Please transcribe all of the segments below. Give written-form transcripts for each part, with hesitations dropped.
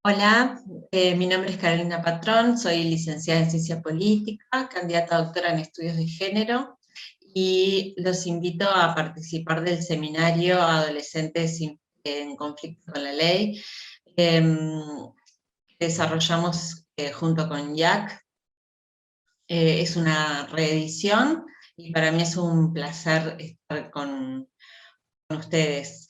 Hola, mi nombre es Carolina Patrón, soy licenciada en Ciencia Política, candidata a doctora en Estudios de Género, y los invito a participar del seminario Adolescentes en Conflicto con la Ley, que desarrollamos junto con Jack. Es una reedición y para mí es un placer estar con ustedes.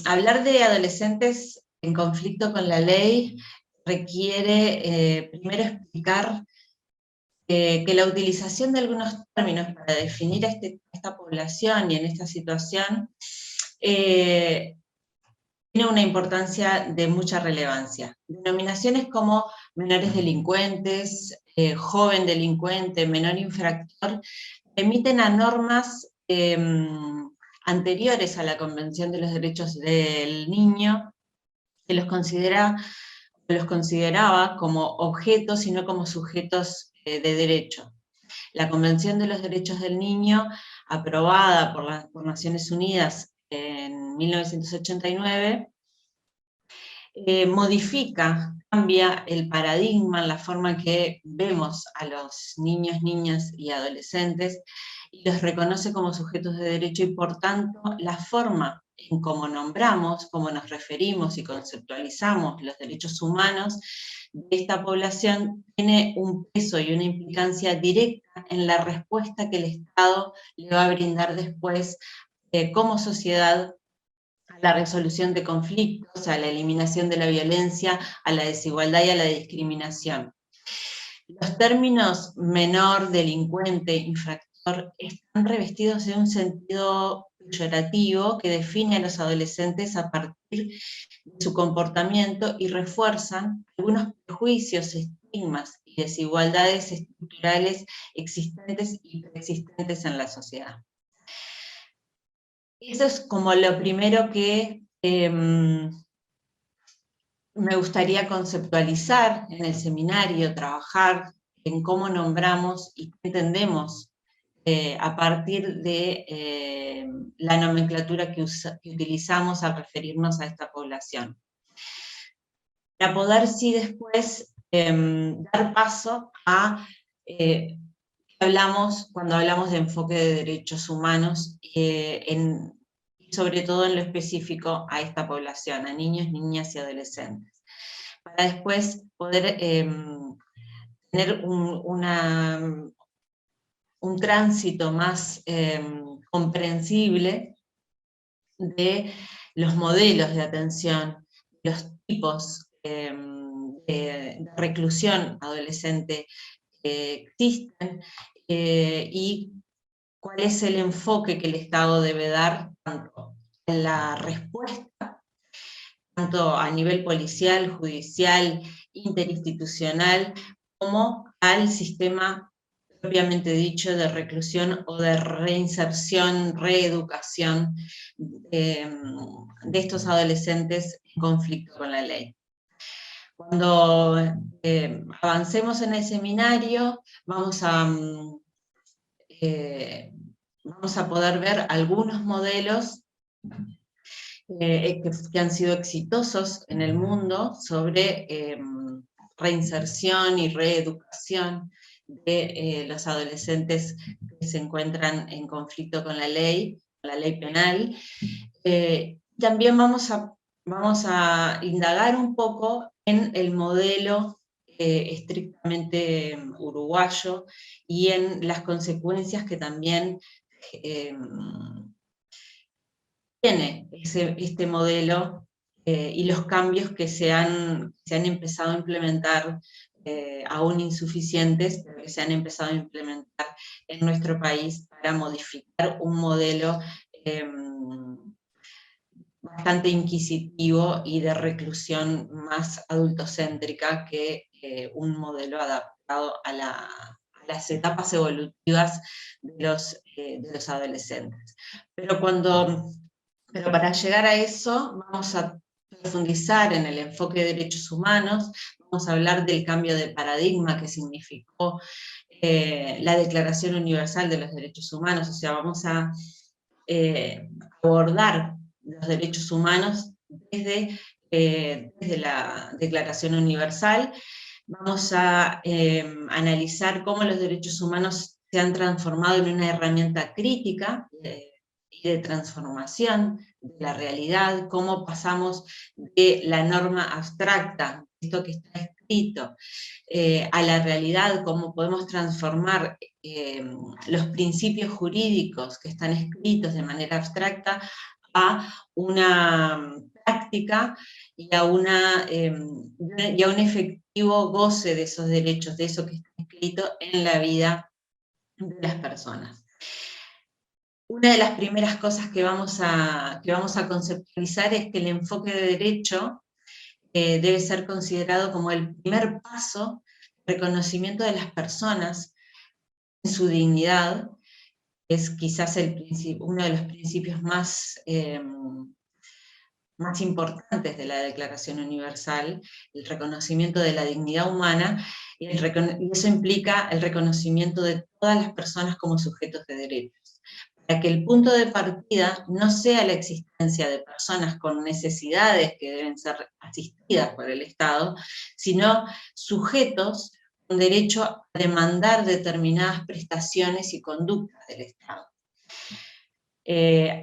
Hablar de adolescentes en conflicto con la ley requiere primero explicar que la utilización de algunos términos para definir a esta población y en esta situación eh, tiene una importancia de mucha relevancia. Denominaciones como menores delincuentes, joven delincuente, menor infractor, remiten a normas anteriores a la Convención de los Derechos del Niño, que los consideraba como objetos y no como sujetos de derecho. La Convención de los Derechos del Niño, aprobada por Naciones Unidas en 1989, cambia el paradigma en la forma en que vemos a los niños, niñas y adolescentes, y los reconoce como sujetos de derecho, y por tanto la forma en cómo nombramos, cómo nos referimos y conceptualizamos los derechos humanos de esta población tiene un peso y una implicancia directa en la respuesta que el Estado le va a brindar después como sociedad a la resolución de conflictos, a la eliminación de la violencia, a la desigualdad y a la discriminación. Los términos menor, delincuente, infractor están revestidos de un sentido peyorativo que define a los adolescentes a partir de su comportamiento y refuerzan algunos prejuicios, estigmas y desigualdades estructurales existentes y preexistentes en la sociedad. Eso es como lo primero que me gustaría conceptualizar en el seminario, trabajar en cómo nombramos y qué entendemos a partir de la nomenclatura que utilizamos al referirnos a esta población. Para poder sí después dar paso a cuando hablamos de enfoque de derechos humanos, sobre todo en lo específico a esta población, a niños, niñas y adolescentes, para después poder tener un tránsito más comprensible de los modelos de atención, los tipos de reclusión adolescente que existen, y cuál es el enfoque que el Estado debe dar tanto en la respuesta, tanto a nivel policial, judicial, interinstitucional, como al sistema propiamente dicho de reclusión o de reinserción, reeducación de estos adolescentes en conflicto con la ley. Cuando avancemos en el seminario, vamos a poder ver algunos modelos que han sido exitosos en el mundo sobre reinserción y reeducación de los adolescentes que se encuentran en conflicto con la ley penal. También vamos a indagar un poco en el modelo estrictamente uruguayo y en las consecuencias que también tiene este modelo y los cambios que se han empezado a implementar, aún insuficientes, pero que se han empezado a implementar en nuestro país para modificar un modelo bastante inquisitivo y de reclusión más adultocéntrica que un modelo adaptado a las etapas evolutivas de los adolescentes. Pero para llegar a eso vamos a profundizar en el enfoque de derechos humanos, vamos a hablar del cambio de paradigma que significó la Declaración Universal de los Derechos Humanos, o sea, vamos a abordar los derechos humanos desde desde la Declaración Universal. Vamos a analizar cómo los derechos humanos se han transformado en una herramienta crítica y de transformación de la realidad, cómo pasamos de la norma abstracta, esto que está escrito, a la realidad, cómo podemos transformar los principios jurídicos que están escritos de manera abstracta a una práctica y a un efectivo goce de esos derechos, de eso que está escrito en la vida de las personas. Una de las primeras cosas que vamos a conceptualizar es que el enfoque de derecho debe ser considerado como el primer paso de reconocimiento de las personas en su dignidad. Es quizás uno de los principios más importantes de la Declaración Universal, el reconocimiento de la dignidad humana, y eso implica el reconocimiento de todas las personas como sujetos de derechos, para que el punto de partida no sea la existencia de personas con necesidades que deben ser asistidas por el Estado, sino sujetos con derecho a demandar determinadas prestaciones y conductas del Estado.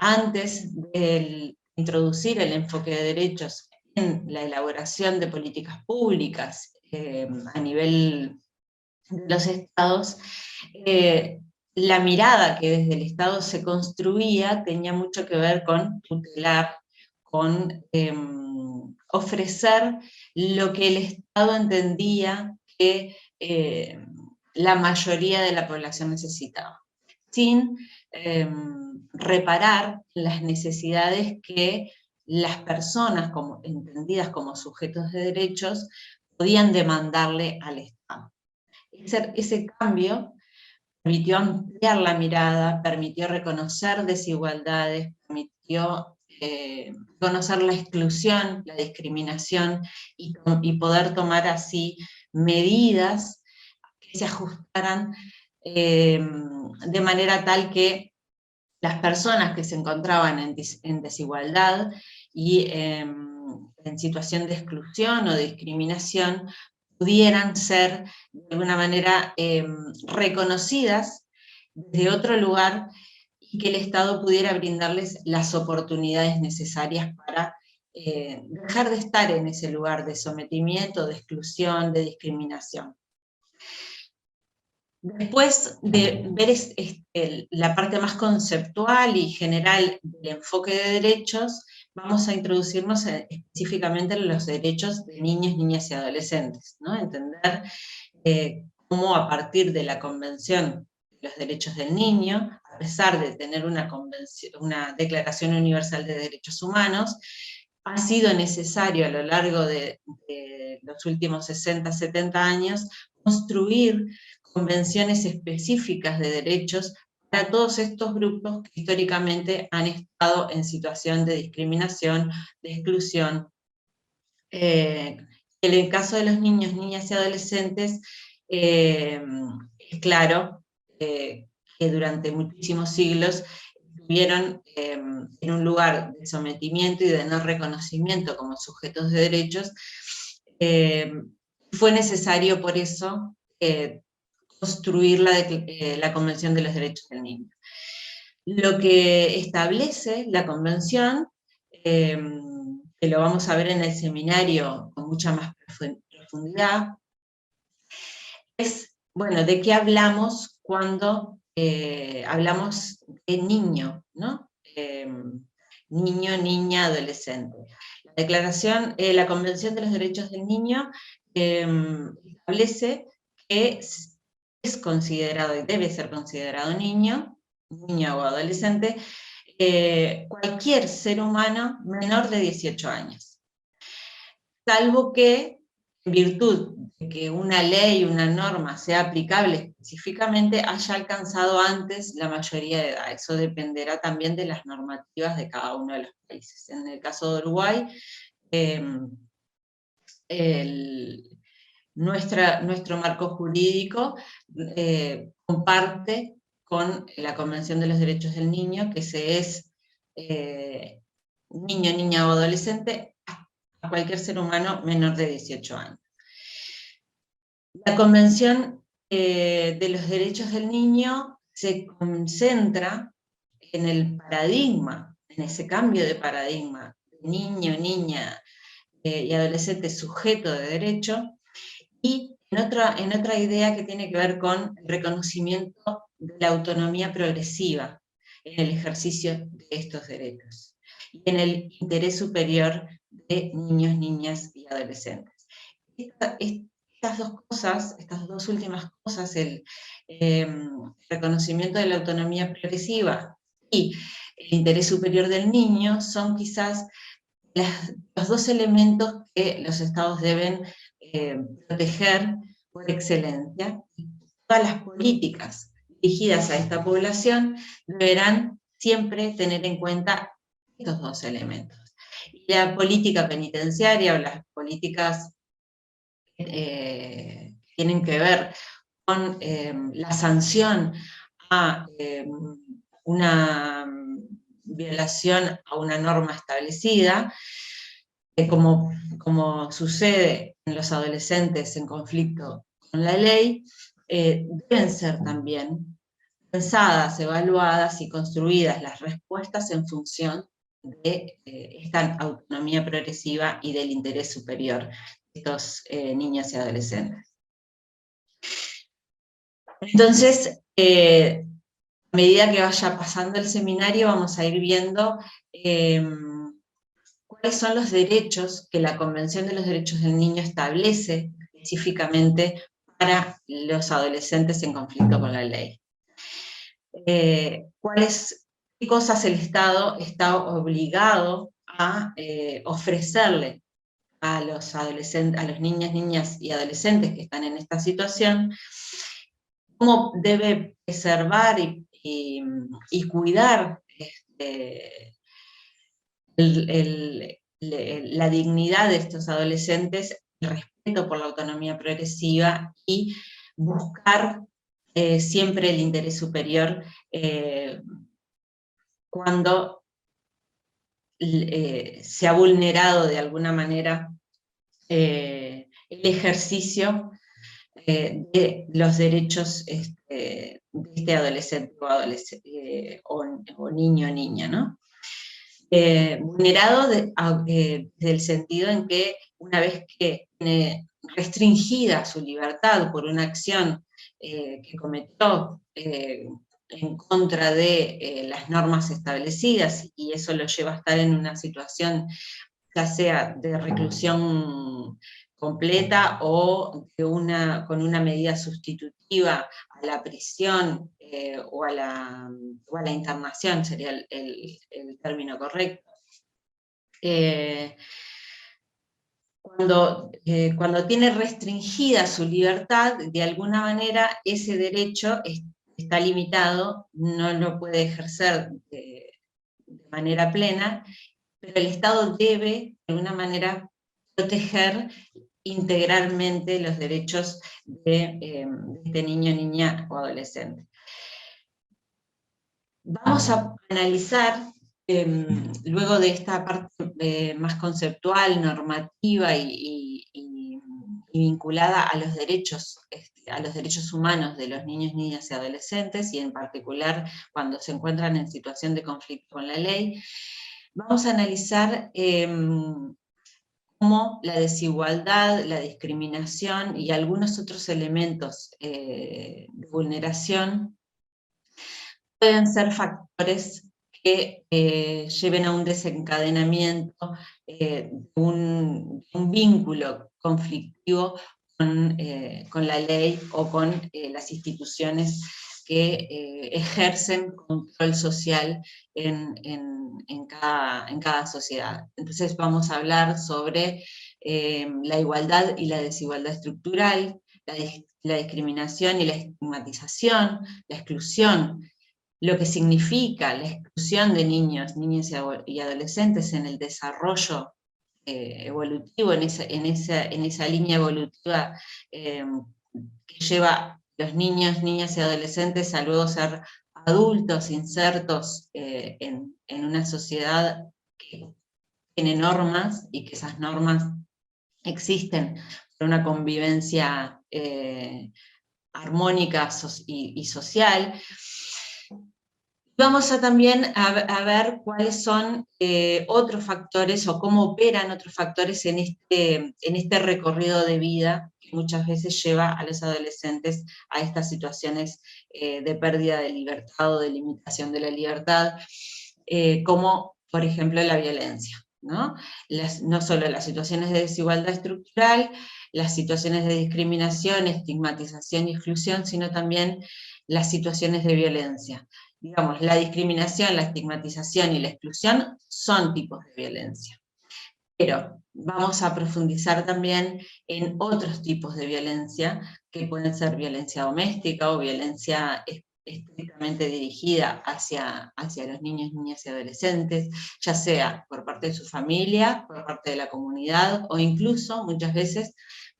Antes del introducir el enfoque de derechos en la elaboración de políticas públicas a nivel de los estados, la mirada que desde el Estado se construía tenía mucho que ver con tutelar, con ofrecer lo que el Estado entendía que la mayoría de la población necesitaba, sin reparar las necesidades que las personas entendidas como sujetos de derechos podían demandarle al Estado. Ese cambio permitió ampliar la mirada, permitió reconocer desigualdades, permitió conocer la exclusión, la discriminación y poder tomar así medidas que se ajustaran de manera tal que las personas que se encontraban en desigualdad y en situación de exclusión o de discriminación pudieran ser de alguna manera reconocidas desde otro lugar y que el Estado pudiera brindarles las oportunidades necesarias para dejar de estar en ese lugar de sometimiento, de exclusión, de discriminación. Después de ver la parte más conceptual y general del enfoque de derechos, vamos a introducirnos específicamente en los derechos de niños, niñas y adolescentes, ¿no? Entender cómo a partir de la Convención de los Derechos del Niño, a pesar de tener una Declaración Universal de Derechos Humanos, ha sido necesario a lo largo de los últimos 60, 70 años construir convenciones específicas de derechos para todos estos grupos que históricamente han estado en situación de discriminación, de exclusión. En el caso de los niños, niñas y adolescentes, es claro que durante muchísimos siglos estuvieron en un lugar de sometimiento y de no reconocimiento como sujetos de derechos. Fue necesario por eso construir la Convención de los Derechos del Niño. Lo que establece la Convención, que lo vamos a ver en el seminario con mucha más profundidad, es, bueno, ¿de qué hablamos cuando hablamos de niño, ¿no? Niño, niña, adolescente. La Convención de los Derechos del Niño establece que es considerado y debe ser considerado niño o adolescente, cualquier ser humano menor de 18 años. Salvo que, en virtud de que una ley, una norma sea aplicable específicamente, haya alcanzado antes la mayoría de edad. Eso dependerá también de las normativas de cada uno de los países. En el caso de Uruguay, nuestro marco jurídico comparte con la Convención de los Derechos del Niño, que se es niño, niña o adolescente a cualquier ser humano menor de 18 años. La Convención de los Derechos del Niño se concentra en el paradigma, en ese cambio de paradigma, niño, niña y adolescente sujeto de derecho, y en otra idea que tiene que ver con el reconocimiento de la autonomía progresiva en el ejercicio de estos derechos, y en el interés superior de niños, niñas y adolescentes. Estas dos cosas, estas dos últimas cosas, el reconocimiento de la autonomía progresiva y el interés superior del niño, son quizás los dos elementos que los estados deben proteger por excelencia. Todas las políticas dirigidas a esta población deberán siempre tener en cuenta estos dos elementos. Y la política penitenciaria o las políticas tienen que ver con la sanción a una violación a una norma establecida, como sucede en los adolescentes en conflicto con la ley, deben ser también pensadas, evaluadas y construidas las respuestas en función de esta autonomía progresiva y del interés superior de estos niños y adolescentes. Entonces, a medida que vaya pasando el seminario, vamos a ir viendo cuáles son los derechos que la Convención de los Derechos del Niño establece específicamente para los adolescentes en conflicto con la ley. ¿Qué cosas el Estado está obligado a ofrecerle a los adolescentes, a los niños, niñas y adolescentes que están en esta situación? ¿Cómo debe preservar y cuidar la dignidad de estos adolescentes, el respeto por la autonomía progresiva y buscar siempre el interés superior cuando se ha vulnerado de alguna manera el ejercicio de los derechos de este adolescente o niño o niña, ¿no? Vulnerado del sentido en que una vez que tiene restringida su libertad por una acción que cometió en contra de las normas establecidas, y eso lo lleva a estar en una situación ya sea de reclusión completa o con una medida sustitutiva a la prisión o a la internación, sería el término correcto. Cuando tiene restringida su libertad, de alguna manera ese derecho está limitado, no lo puede ejercer de manera plena, pero el Estado debe, de alguna manera, proteger integralmente los derechos de este niño, niña o adolescente. Vamos a analizar, luego de esta parte más conceptual, normativa y vinculada a los derechos humanos de los niños, niñas y adolescentes, y en particular cuando se encuentran en situación de conflicto con la ley, vamos a analizar cómo la desigualdad, la discriminación y algunos otros elementos de vulneración pueden ser factores que lleven a un desencadenamiento, un vínculo conflictivo con la ley o con las instituciones que ejercen control social en cada sociedad. Entonces vamos a hablar sobre la igualdad y la desigualdad estructural, la discriminación y la estigmatización, la exclusión, lo que significa la exclusión de niños, niñas y adolescentes en el desarrollo evolutivo, en esa línea evolutiva que lleva a los niños, niñas y adolescentes a luego ser adultos insertos en una sociedad que tiene normas y que esas normas existen por una convivencia armónica y social. Vamos a también a ver cuáles son otros factores o cómo operan otros factores en este recorrido de vida que muchas veces lleva a los adolescentes a estas situaciones de pérdida de libertad o de limitación de la libertad, como por ejemplo la violencia, ¿no? No solo las situaciones de desigualdad estructural, las situaciones de discriminación, estigmatización y exclusión, sino también las situaciones de violencia. Digamos, la discriminación, la estigmatización y la exclusión son tipos de violencia. Pero vamos a profundizar también en otros tipos de violencia, que pueden ser violencia doméstica o violencia estrictamente dirigida hacia los niños, niñas y adolescentes, ya sea por parte de su familia, por parte de la comunidad, o incluso, muchas veces,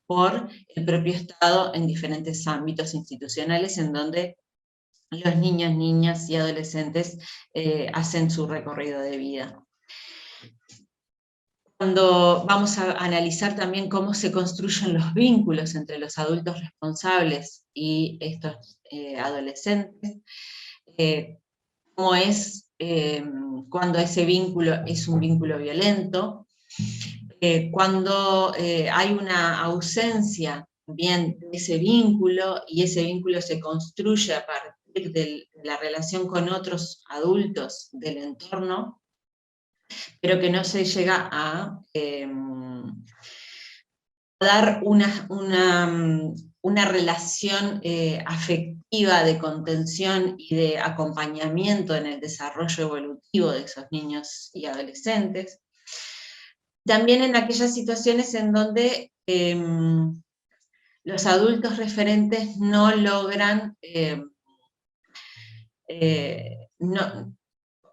por el propio Estado en diferentes ámbitos institucionales en donde los niños, niñas y adolescentes hacen su recorrido de vida. Cuando vamos a analizar también cómo se construyen los vínculos entre los adultos responsables y estos adolescentes, cómo es cuando ese vínculo es un vínculo violento, cuando hay una ausencia también de ese vínculo y ese vínculo se construye a partir de la relación con otros adultos del entorno, pero que no se llega a dar una relación afectiva de contención y de acompañamiento en el desarrollo evolutivo de esos niños y adolescentes. También en aquellas situaciones en donde los adultos referentes no logran,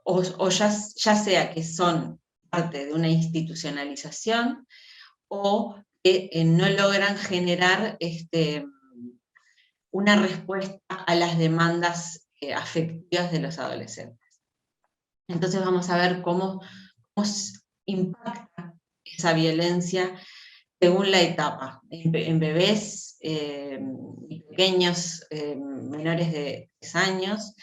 o ya sea que son parte de una institucionalización, o que no logran generar una respuesta a las demandas afectivas de los adolescentes. Entonces vamos a ver cómo impacta esa violencia según la etapa, en bebés y pequeños menores de 3 años,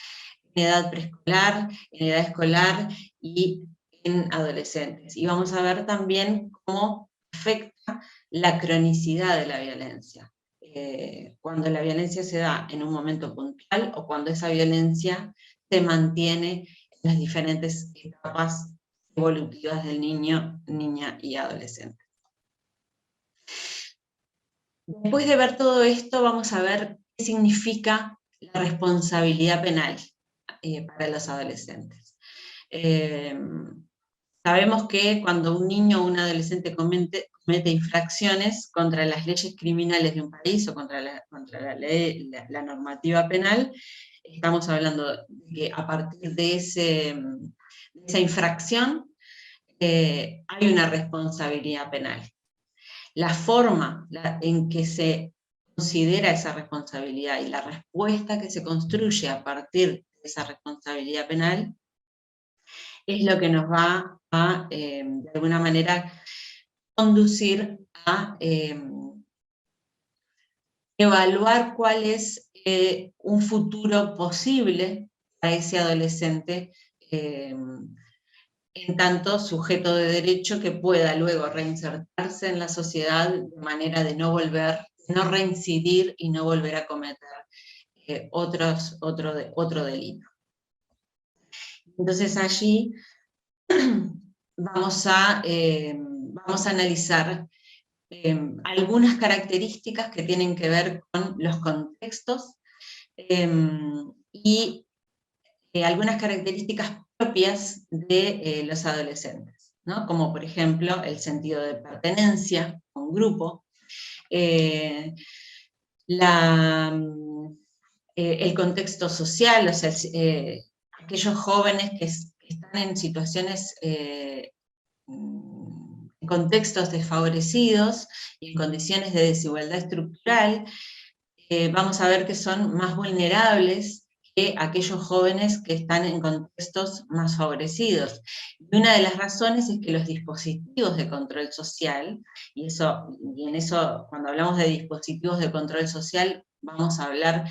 en edad preescolar, en edad escolar y en adolescentes. Y vamos a ver también cómo afecta la cronicidad de la violencia. Cuando la violencia se da en un momento puntual o cuando esa violencia se mantiene en las diferentes etapas evolutivas del niño, niña y adolescente. Después de ver todo esto, vamos a ver qué significa la responsabilidad penal para los adolescentes. Sabemos que cuando un niño o un adolescente comete infracciones contra las leyes criminales de un país o contra la normativa penal, estamos hablando de que a partir de esa infracción hay una responsabilidad penal. La forma en que se considera esa responsabilidad y la respuesta que se construye a partir de esa responsabilidad penal es lo que nos va a, de alguna manera, conducir a evaluar cuál es un futuro posible para ese adolescente en tanto sujeto de derecho que pueda luego reinsertarse en la sociedad de manera de no reincidir y no volver a cometer otro delito. Entonces allí vamos a analizar algunas características que tienen que ver con los contextos y algunas características propias de los adolescentes, ¿no? Como por ejemplo el sentido de pertenencia a un grupo, el contexto social, o sea, aquellos jóvenes que están en situaciones, en contextos desfavorecidos y en condiciones de desigualdad estructural, vamos a ver que son más vulnerables que aquellos jóvenes que están en contextos más favorecidos. Y una de las razones es que los dispositivos de control social, y en eso, cuando hablamos de dispositivos de control social, vamos a hablar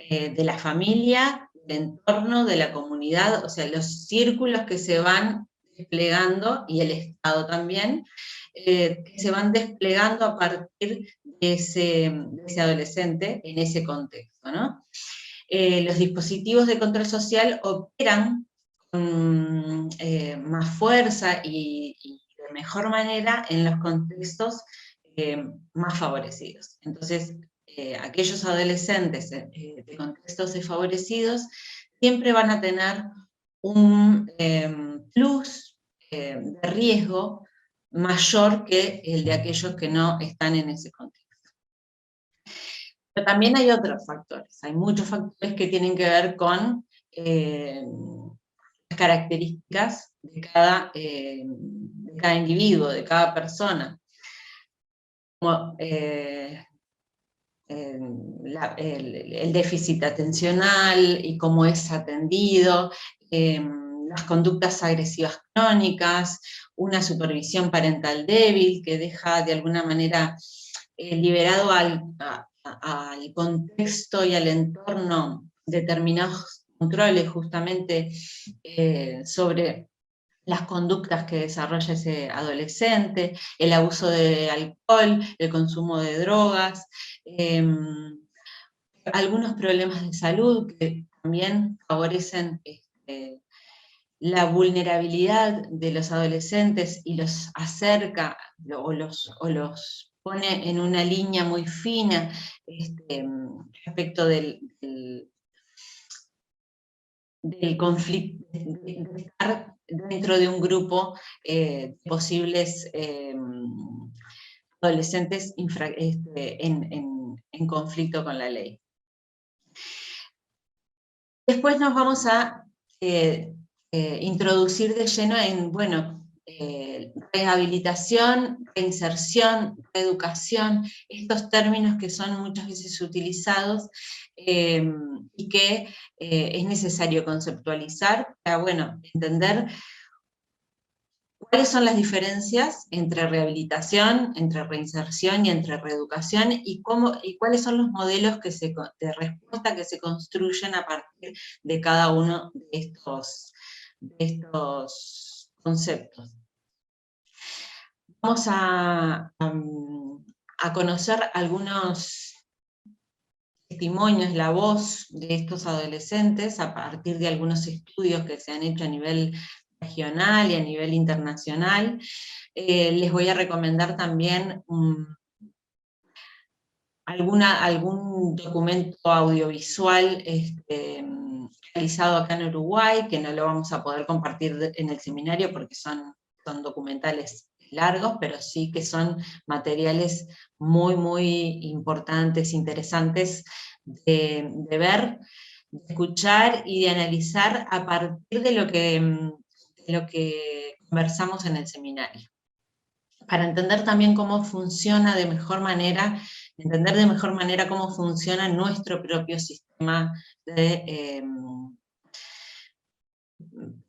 de la familia, del entorno, de la comunidad, o sea, los círculos que se van desplegando, y el Estado también, que se van desplegando a partir de ese adolescente en ese contexto, ¿no? Los dispositivos de control social operan con más fuerza y de mejor manera en los contextos más favorecidos. Entonces, aquellos adolescentes de contextos desfavorecidos siempre van a tener un plus de riesgo mayor que el de aquellos que no están en ese contexto. Pero también hay otros factores, hay muchos factores que tienen que ver con las características de cada individuo, de cada persona. Como, el déficit atencional y cómo es atendido, las conductas agresivas crónicas, una supervisión parental débil que deja de alguna manera liberado al contexto y al entorno determinados controles justamente sobre las conductas que desarrolla ese adolescente, el abuso de alcohol, el consumo de drogas, algunos problemas de salud que también favorecen la vulnerabilidad de los adolescentes y los acerca o los pone en una línea muy fina respecto del conflicto, de estar dentro de un grupo de posibles adolescentes en conflicto con la ley. Después nos vamos a introducir de lleno en, bueno, rehabilitación, reinserción, reeducación, estos términos que son muchas veces utilizados y que es necesario conceptualizar para, bueno, entender cuáles son las diferencias entre rehabilitación, entre reinserción y entre reeducación, y cuáles son los modelos de respuesta que se construyen a partir de cada uno de estos conceptos. Vamos a conocer algunos testimonios, la voz de estos adolescentes a partir de algunos estudios que se han hecho a nivel regional y a nivel internacional. Les voy a recomendar también algún documento audiovisual realizado acá en Uruguay, que no lo vamos a poder compartir en el seminario porque son documentales largos, pero sí que son materiales muy, muy importantes, interesantes de ver, de escuchar y de analizar a partir de lo que conversamos en el seminario. Para entender también cómo funciona de mejor manera, entender de mejor manera cómo funciona nuestro propio sistema de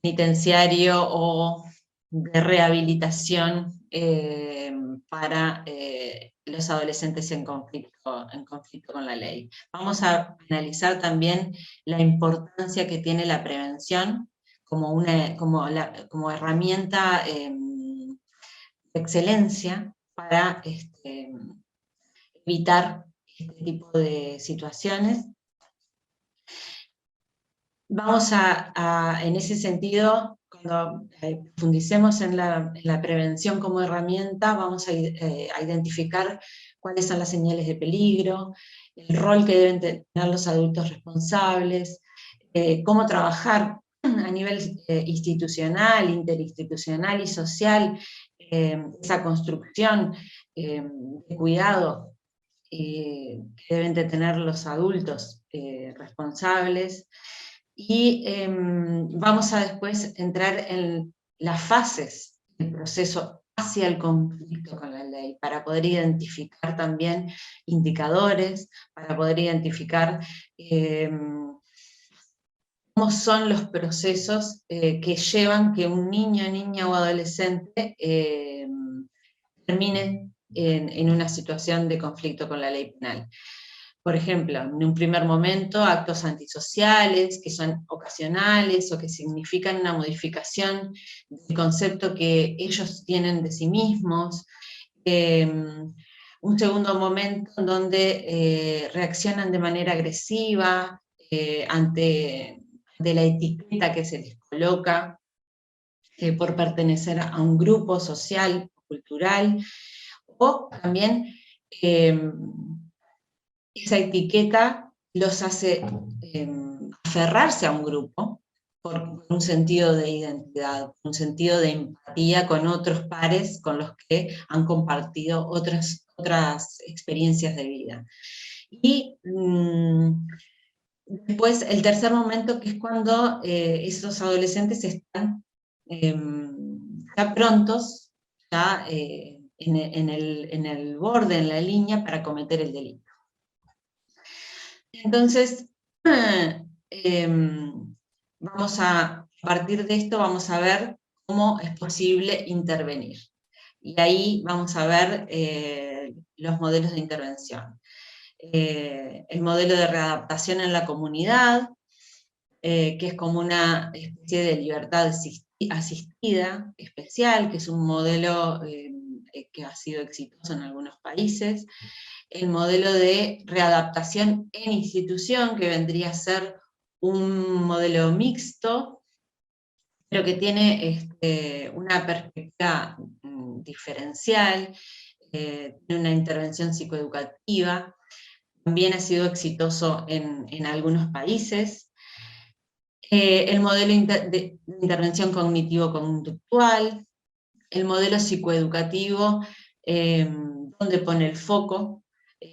penitenciario o de rehabilitación para los adolescentes en conflicto con la ley. Vamos a analizar también la importancia que tiene la prevención como herramienta de excelencia para evitar este tipo de situaciones. Vamos en ese sentido, cuando profundicemos en la prevención como herramienta, vamos a identificar cuáles son las señales de peligro, el rol que deben tener los adultos responsables, cómo trabajar a nivel institucional, interinstitucional y social, esa construcción de cuidado que deben de tener los adultos responsables. Y vamos a después entrar en las fases del proceso hacia el conflicto con la ley, para poder identificar también indicadores, para poder identificar cómo son los procesos que llevan que un niño, niña o adolescente termine en una situación de conflicto con la ley penal. Por ejemplo, en un primer momento, actos antisociales que son ocasionales o que significan una modificación del concepto que ellos tienen de sí mismos. Un segundo momento en donde reaccionan de manera agresiva ante la etiqueta que se les coloca por pertenecer a un grupo social, cultural, o también esa etiqueta los hace aferrarse a un grupo por un sentido de identidad, un sentido de empatía con otros pares con los que han compartido otras experiencias de vida. Y después el tercer momento, que es cuando esos adolescentes están ya prontos, ya en el borde, en la línea para cometer el delito. Entonces, a partir de esto vamos a ver cómo es posible intervenir. Y ahí vamos a ver los modelos de intervención. El modelo de readaptación en la comunidad, que es como una especie de libertad asistida especial, que es un modelo que ha sido exitoso en algunos países. El modelo de readaptación en institución, que vendría a ser un modelo mixto, pero que tiene una perspectiva diferencial, tiene una intervención psicoeducativa, también ha sido exitoso en algunos países. El modelo de intervención cognitivo-conductual, el modelo psicoeducativo, donde pone el foco, por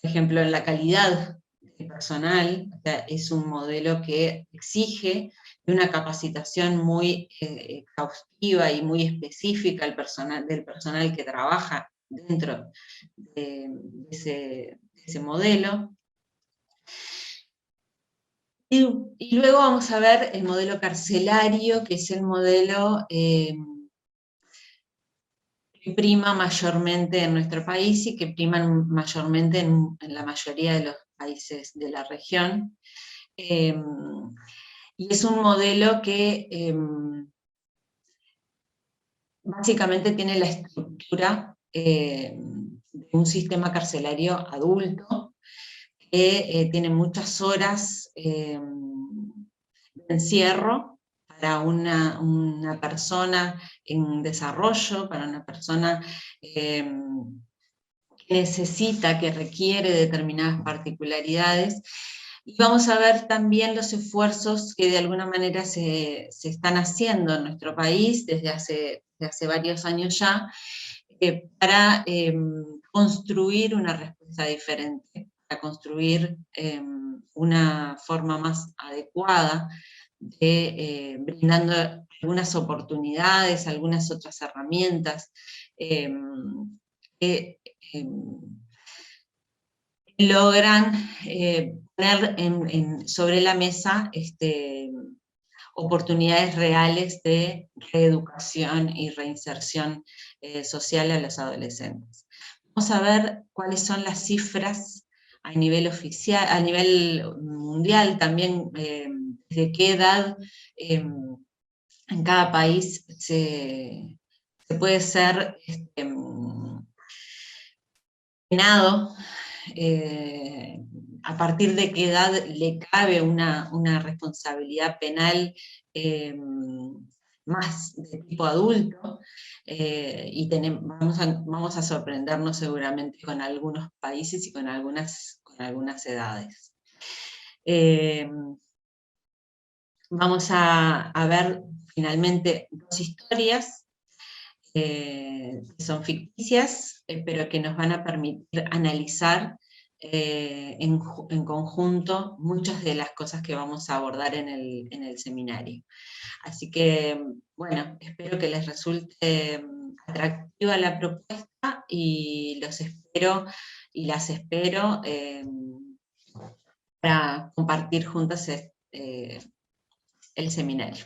ejemplo, en la calidad personal. O sea, es un modelo que exige una capacitación muy exhaustiva y muy específica del personal que trabaja dentro de ese modelo. Y luego vamos a ver el modelo carcelario, que es el modelo que prima mayormente en nuestro país y que prima mayormente en la mayoría de los países de la región. Y es un modelo que básicamente tiene la estructura de un sistema carcelario adulto, que tiene muchas horas de encierro para una persona en desarrollo, para una persona que necesita, que requiere determinadas particularidades. Y vamos a ver también los esfuerzos que de alguna manera se están haciendo en nuestro país desde hace varios años ya, para construir una respuesta diferente, para construir una forma más adecuada de brindando algunas oportunidades, algunas otras herramientas que logran poner sobre la mesa oportunidades reales de reeducación y reinserción social a los adolescentes. Vamos a ver cuáles son las cifras a nivel oficial, a nivel mundial también, desde qué edad en cada país se puede ser penado, a partir de qué edad le cabe una responsabilidad penal más de tipo adulto, y vamos a sorprendernos seguramente con algunos países y con algunas edades. Vamos a ver finalmente dos historias que son ficticias, pero que nos van a permitir analizar en conjunto muchas de las cosas que vamos a abordar en el seminario. Así que, bueno, espero que les resulte atractiva la propuesta y los espero y las espero para compartir juntas el seminario.